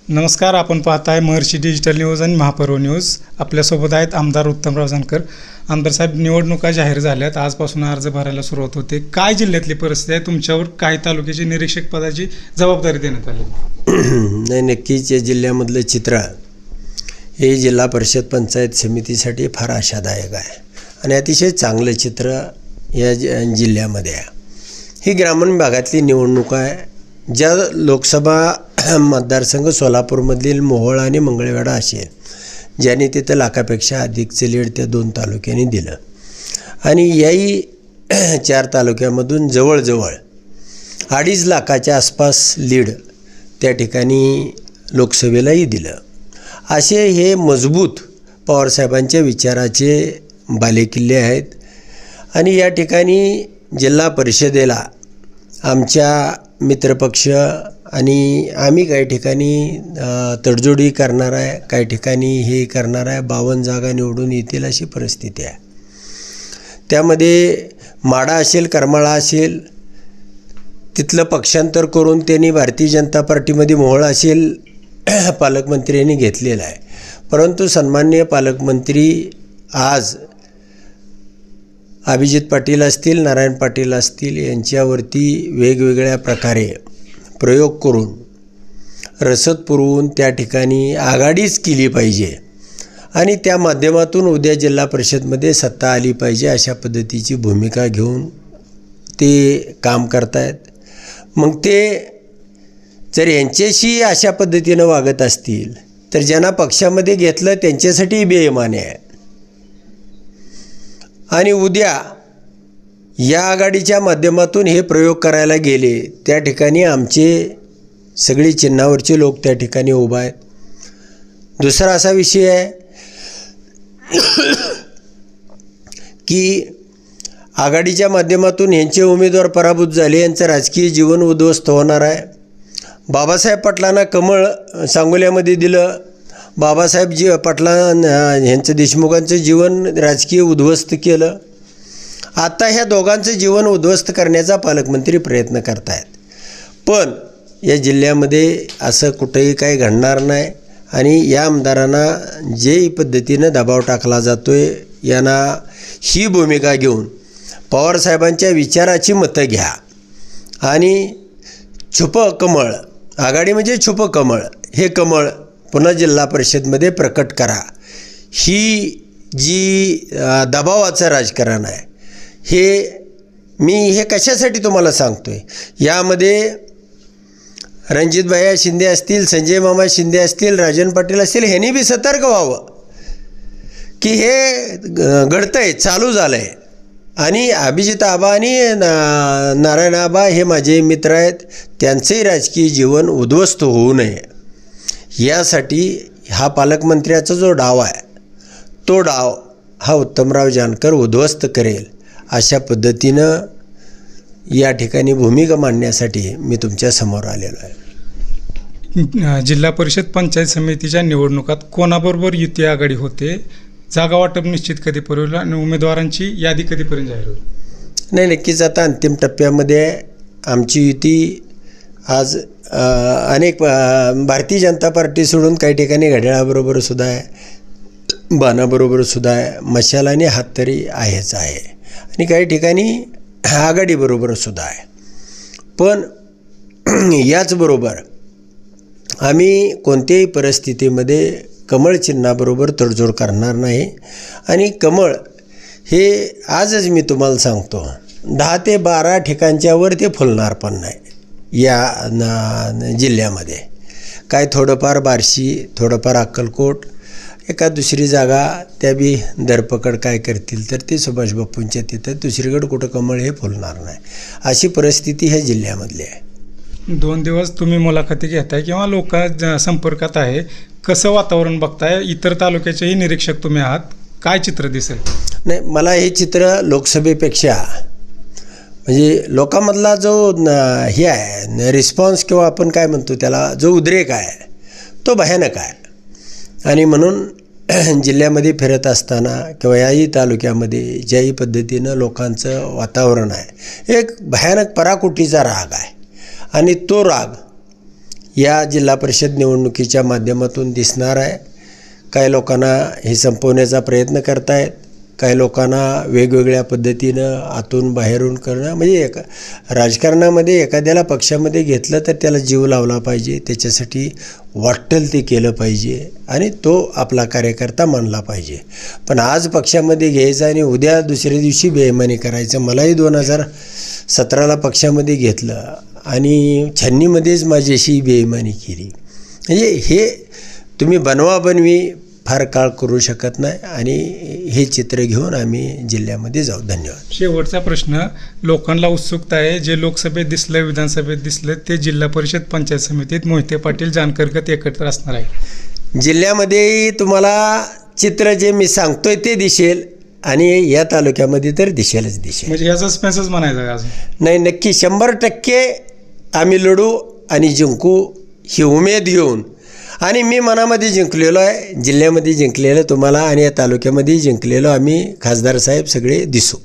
नमस्कार. आपण पाहताय महर्षी डिजिटल न्यूज आणि महापर्व न्यूज. आपल्यासोबत आहेत आमदार उत्तमराव जानकर. आमदार साहेब, निवडणुका जाहीर झाल्यात, आजपासून अर्ज भरायला सुरुवात होते. काय जिल्ह्यातली परिस्थिती आहे? तुमच्यावर काही तालुक्याची निरीक्षक पदाची जबाबदारी देण्यात आली? नाही, नक्कीच या जिल्ह्यामधलं चित्र हे जिल्हा परिषद पंचायत समितीसाठी फार आशादायक आहे आणि अतिशय चांगलं चित्र या जिल्ह्यामध्ये आहे. ही ग्रामीण भागातली निवडणूक आहे. ज्या लोकसभा मतदारसंघ सोलापूरमधील मोहोळ आणि मंगळवेढा असेल, ज्यांनी तिथं लाखापेक्षा अधिकचं लीड त्या 2 तालुक्यांनी दिलं आणि याही 4 तालुक्यामधून जवळजवळ 2.5 लाखाच्या आसपास लीड त्या ठिकाणी लोकसभेलाही दिलं. असे हे मजबूत पवारसाहेबांच्या विचाराचे बालेकिल्ले आहेत आणि या ठिकाणी जिल्हा परिषदेला आमच्या मित्रपक्ष आणि आम्ही काही ठिकाणी तडजोडी करणार आहे, काही ठिकाणी हे करणार आहे. 52 जागा निवडून येतील अशी परिस्थिती आहे. त्यामध्ये माढा असेल, करमाळा असेल, तिथलं पक्षांतर करून त्यांनी भारतीय जनता पार्टीमध्ये मोहोळ असेल पालकमंत्री यांनी घेतलेला आहे. परंतु सन्माननीय पालकमंत्री आज अभिजित पाटील असतील, नारायण पाटील असतील, यांच्यावरती वेगवेगळ्या प्रकारे प्रयोग करून रसद पुरवून त्या ठिकाणी आघाडीच केली पाहिजे आणि त्या माध्यमातून उद्या जिल्हा परिषदमध्ये सत्ता आली पाहिजे अशा पद्धतीची भूमिका घेऊन ते काम करतायत. मग ते जर यांच्याशी अशा पद्धतीनं वागत असतील तर ज्यांना पक्षामध्ये घेतलं त्यांच्यासाठी बेईमानी आहे. आणि उद्या या आघाडीच्या माध्यमातून हे प्रयोग करायला गेले, त्या ठिकाणी आमचे सगळे चिन्हावरचे लोक त्या ठिकाणी उभा आहेत. दुसरा असा विषय आहे की आघाडीच्या माध्यमातून यांचे उमेदवार पराभूत झाले, यांचं राजकीय जीवन उद्ध्वस्त होणार आहे. बाबासाहेब पाटलांना कमळ सांगोल्यामध्ये दिलं, बाबासाहेब ह्यांचं देशमुखांचं जीवन राजकीय उद्ध्वस्त केलं. आता ह्या दोघांचं जीवन उद्ध्वस्त करण्याचा पालकमंत्री प्रयत्न करत आहेत. पण या जिल्ह्यामध्ये असं कुठेही काही घडणार नाही आणि या आमदारांना जे पद्धतीनं दबाव टाकला जातो आहे, यांना ही भूमिका घेऊन पवारसाहेबांच्या विचाराची मतं घ्या आणि छुपं कमळ, आघाडी म्हणजे छुपं कमळ, हे कमळ पुन्हा जिल्हा परिषदमध्ये प्रकट करा. ही जी दबावाचं राजकारण आहे हे कशासाठी तुम्हाला सांगतो आहे. यामध्ये रणजितभाई शिंदे असतील, संजय मामा शिंदे असतील, राजन पाटील असतील, ह्यांनी बी सतर्क व्हावं की हे घडतं आहे, चालू झालं आहे. आणि अभिजित आबा आणि नारायण आबा हे माझे मित्र आहेत, त्यांचंही राजकीय जीवन उद्ध्वस्त होऊ नये यासाठी हा पालकमंत्र्याचा जो डाव आहे तो डाव हा उत्तमराव जानकर उद्ध्वस्त करेल अशा पद्धतीनं या ठिकाणी भूमिका मांडण्यासाठी मी तुमच्या समोर आलेलो आहे. जिल्हा परिषद पंचायत समितीच्या निवडणुकात कोणाबरोबर युती आघाडी होते? जागा वाटप निश्चित कधीपर्यंत आणि उमेदवारांची यादी कधीपर्यंत जाहीर होईल? नाही, नक्कीच आता अंतिम टप्प्यामध्ये आमची युती आज अनेक भारतीय जनता पार्टी सोडून काही ठिकाणी घड्याळाबरोबर सुद्धा आहे, बाणाबरोबर सुद्धा आहे, मशाल आणि हाततरी आहेच आहे आणि काही ठिकाणी आघाडीबरोबर सुद्धा आहे. पण याचबरोबर आम्ही कोणत्याही परिस्थितीमध्ये कमळ चिन्हाबरोबर तडजोड करणार नाही आणि कमळ हे आजच मी तुम्हाला सांगतो 10 ते 12 ठिकाणच्यावर ते फुलणार पण नाही या जिल्ह्यामध्ये. काय थोडंफार बार्शी, थोडंफार अक्कलकोट, एका दुसरी जागा त्या बी दरपकड काय करतील तर ते सुभाष बापूंच्या तिथं, दुसरीकडे कुठं कमळ हे फुलणार नाही अशी परिस्थिती ह्या जिल्ह्यामधली आहे. 2 दिवस तुम्ही मुलाखती घेताय किंवा लोक संपर्कात आहे, कसं वातावरण बघताय? इतर तालुक्याचेही निरीक्षक तुम्ही आहात, काय चित्र दिसेल? नाही, मला हे चित्र लोकसभेपेक्षा म्हणजे लोकांमधला जो हे आहे रिस्पॉन्स किंवा आपण काय म्हणतो त्याला, जो उद्रेक आहे तो भयानक आहे. आणि म्हणून जिल्ह्यामध्ये फिरत असताना किंवा याही तालुक्यामध्ये ज्याही पद्धतीनं लोकांचं वातावरण आहे, एक भयानक पराकोटीचा राग आहे आणि तो राग या जिल्हा परिषद निवडणुकीच्या माध्यमातून दिसणार आहे. काही लोकांना हे संपवण्याचा प्रयत्न करतायत, काही लोकांना वेगवेगळ्या पद्धतीनं आतून बाहेरून करणं, म्हणजे राजकारणामध्ये एखाद्याला पक्षामध्ये घेतलं तर त्याला जीव लावला पाहिजे, त्याच्यासाठी वाटेल ते केलं पाहिजे आणि तो आपला कार्यकर्ता मानला पाहिजे. पण आज पक्षामध्ये घ्यायचं आणि उद्या दुसऱ्या दिवशी बेईमानी करायचं. मलाही 2017ला पक्षामध्ये घेतलं आणि छन्नीमध्येच माझ्याशी बेईमानी केली. म्हणजे हे तुम्ही बनवाबनवी फार काळ करू शकत नाही आणि हे चित्र घेऊन आम्ही जिल्ह्यामध्ये जाऊ. धन्यवाद. शेवटचा प्रश्न, लोकांना उत्सुकता आहे, जे लोकसभेत दिसलं, विधानसभेत दिसलं, ते जिल्हा परिषद पंचायत समितीत मोहिते पाटील जानकरगत एकत्र असणार आहे. जिल्ह्यामध्ये तुम्हाला चित्र जे मी सांगतोय ते दिसेल आणि या तालुक्यामध्ये तर दिसेलच दिसेल. म्हणजे याचा सस्पेन्सच म्हणायचा आहे अजून? नाही, नक्की 100% आम्ही लढू आणि जिंकू ही उमेद घेऊन. आणि मी मनामध्ये जिंकलेलो आहे, जिल्ह्यामध्ये जिंकलेलं तुम्हाला आणि या तालुक्यामध्ये जिंकलेलो आम्ही खासदार साहेब सगळे दिसू.